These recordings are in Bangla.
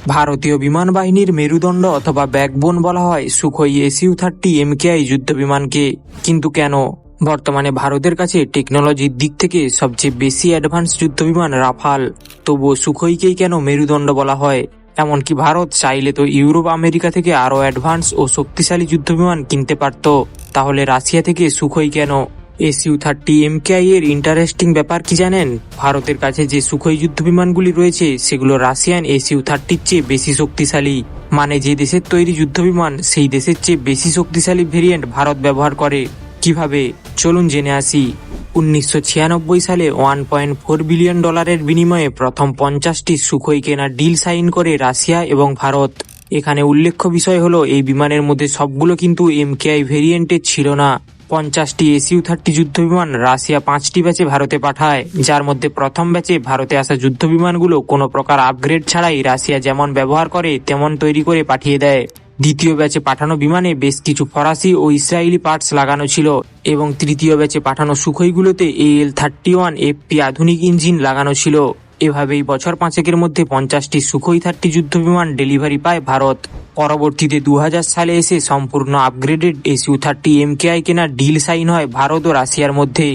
ভারতীয় বিমান বাহিনীর মেরুদণ্ড অথবা ব্যাকবোন বলা হয় সুখোই SU-30 MKI যুদ্ধ বিমানকে। কিন্তু কেন? বর্তমানে ভারতের কাছে টেকনোলজির দিক থেকে সবচেয়ে বেশি অ্যাডভান্স যুদ্ধ বিমান রাফাল, তবুও সুখোইকেই কেন মেরুদণ্ড বলা হয়? এমনকি ভারত চাইলে তো ইউরোপ আমেরিকা থেকে আরও অ্যাডভান্স ও শক্তিশালী যুদ্ধ বিমান কিনতে পারত, তাহলে রাশিয়া থেকে সুখোই কেন? SU-30 MKI এর ইন্টারেস্টিং ব্যাপার কি জানেন? ভারতের কাছে যে সুখোই যুদ্ধ বিমানগুলি রয়েছে সেগুলো রাশিয়ান SU-30 চেয়ে বেশি শক্তিশালী। মানে যে দেশের তৈরি যুদ্ধ বিমান সেই দেশের চেয়ে বেশি শক্তিশালী ভেরিয়েন্ট ভারত ব্যবহার করে। কিভাবে? চলুন জেনে আসি। 1996 সালে $1.4 বিলিয়ন বিনিময়ে প্রথম 50টি সুখোই কেনার ডিল সাইন করে রাশিয়া এবং ভারত। এখানে উল্লেখ্য বিষয় হলো এই বিমানের মধ্যে সবগুলো কিন্তু MKI ভেরিয়েন্টের ছিল না। 50টি SU-30 যুদ্ধ বিমান রাশিয়া 5টি ব্যাচে ভারতে পাঠায়, যার মধ্যে প্রথম ব্যাচে ভারতে আসা যুদ্ধ বিমানগুলো কোনো প্রকার আপগ্রেড ছাড়াই রাশিয়া যেমন ব্যবহার করে তেমন তৈরি করে পাঠিয়ে দেয়। দ্বিতীয় ব্যাচে পাঠানো বিমানে বেশ কিছু ফরাসি ও ইসরায়েলি পার্টস লাগানো ছিল এবং তৃতীয় ব্যাচে পাঠানো সুখোইগুলোতে AL-31 FP আধুনিক ইঞ্জিন লাগানো ছিল। এভাবেই বছর 5 মধ্যে 50টি সুখোই 30 যুদ্ধ বিমান ডেলিভারি পায় ভারত। পরবর্তীতে 2000 সালে এসে সম্পূর্ণ আপগ্রেডেড SU-30 MKI কেনার ডিল সাইন হয় ভারত ও রাশিয়ার মধ্যে।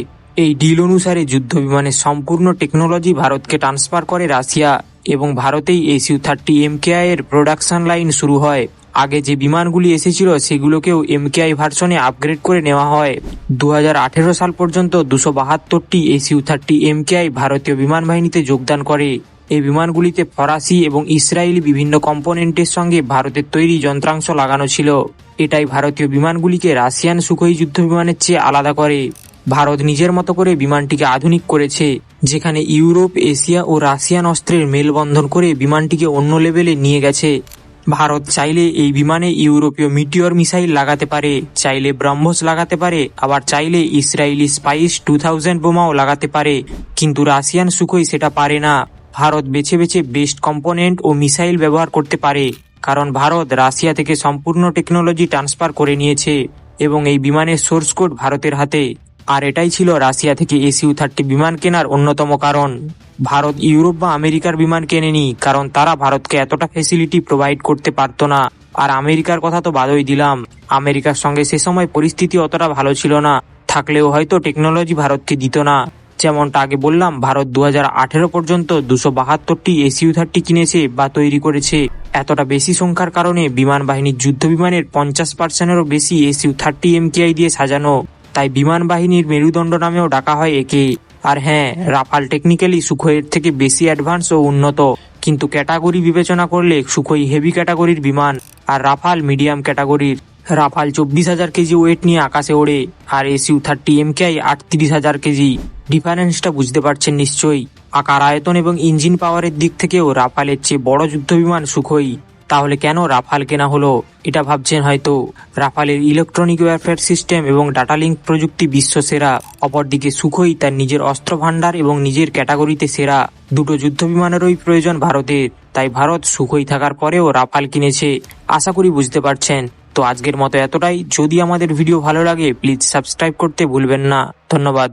এই ডিল অনুসারে যুদ্ধ বিমানের সম্পূর্ণ টেকনোলজি ভারতকে ট্রান্সফার করে রাশিয়া এবং ভারতেই SU-30 MKI এর প্রোডাকশন লাইন শুরু হয়। আগে যে বিমানগুলি এসেছিল সেগুলোকেও MKI ভার্সনে আপগ্রেড করে নেওয়া হয়। 2018 সাল পর্যন্ত 272টি SU-30 MKI ভারতীয় বিমান বাহিনীতে যোগদান করে। এই বিমানগুলিতে ফরাসি এবং ইসরায়েলি বিভিন্ন কম্পোনেন্টের সঙ্গে ভারতের তৈরি যন্ত্রাংশ লাগানো ছিল। এটাই ভারতীয় বিমানগুলিকে রাশিয়ান সুখোই যুদ্ধ বিমানের চেয়ে আলাদা করে। ভারত নিজের মতো করে বিমানটিকে আধুনিক করেছে, যেখানে ইউরোপ, এশিয়া ও রাশিয়ান অস্ত্রের মেলবন্ধন করে বিমানটিকে অন্য লেভেলে নিয়ে গেছে। ভারত চাইলে এই বিমানে ইউরোপীয় মিটিওর মিসাইল লাগাতে পারে, চাইলে ব্রহ্মস লাগাতে পারে, আবার চাইলে ইসরায়েলি স্পাইস 2000 বোমাও লাগাতে পারে, কিন্তু রাশিয়ান সুখোই সেটা পারে না। ভারত বেছে বেছে বেস্ট কম্পোনেন্ট ও মিসাইল ব্যবহার করতে পারে, কারণ ভারত রাশিয়া থেকে সম্পূর্ণ টেকনোলজি ট্রান্সফার করে নিয়েছে এবং এই বিমানের সোর্স কোড ভারতের হাতে। আর এটাই ছিল রাশিয়া থেকে SU-30 বিমান কেনার অন্যতম কারণ। ভারত ইউরোপ বা আমেরিকার বিমান কেনেনি, কারণ তারা ভারতকে এতটা ফ্যাসিলিটি প্রোভাইড করতে পারতো না। আর আমেরিকার কথা তো বাদই দিলাম, আমেরিকার সঙ্গে সে সময় পরিস্থিতি অতটা ভালো ছিল না, থাকলেও হয়তো টেকনোলজি ভারতকে দিত না। যেমনটা আগে বললাম, ভারত 2018 পর্যন্ত 272টি SU-30 কিনেছে বা তৈরি করেছে। এতটা বেশি সংখ্যার কারণে বিমান বাহিনীর যুদ্ধ বিমানের 50%-এরও বেশি SU-30 MKI দিয়ে সাজানো, তাই বিমান বাহিনীর মেরুদণ্ড নামেও ডাকা হয় একে। আর হ্যাঁ, রাফাল টেকনিক্যালি সুখোইয়ের থেকে বেশি অ্যাডভান্স ও উন্নত, কিন্তু ক্যাটাগরি বিবেচনা করলে সুখোই হেভি ক্যাটাগরির বিমান আর রাফাল মিডিয়াম ক্যাটাগরির। রাফাল 24,000 কেজি ওয়েট নিয়ে আকাশে ওড়ে, আর SU-30 MKI 38,000 কেজি। ডিফারেন্সটা বুঝতে পারছেন নিশ্চয়ই। আকার, আয়তন এবং ইঞ্জিন পাওয়ারের দিক থেকেও রাফালের চেয়ে বড় যুদ্ধ বিমান সুখোই। তাহলে কেন রাফাল কেনা হলো, এটা ভাবছেন হয়তো। রাফালের ইলেকট্রনিক ওয়ারফেয়ার সিস্টেম এবং ডাটা লিঙ্ক প্রযুক্তি বিশ্বসেরা, অপরদিকে সুখোই তার নিজের অস্ত্র ভান্ডার এবং নিজের ক্যাটাগরিতে সেরা। দুটো যুদ্ধ বিমানেরই প্রয়োজন ভারতের, তাই ভারত সুখোই থাকার পরেও রাফাল কিনেছে। আশা করি বুঝতে পারছেন। তো আজকের মতো এতটাই। যদি আমাদের ভিডিও ভালো লাগে প্লিজ সাবস্ক্রাইব করতে ভুলবেন না। ধন্যবাদ।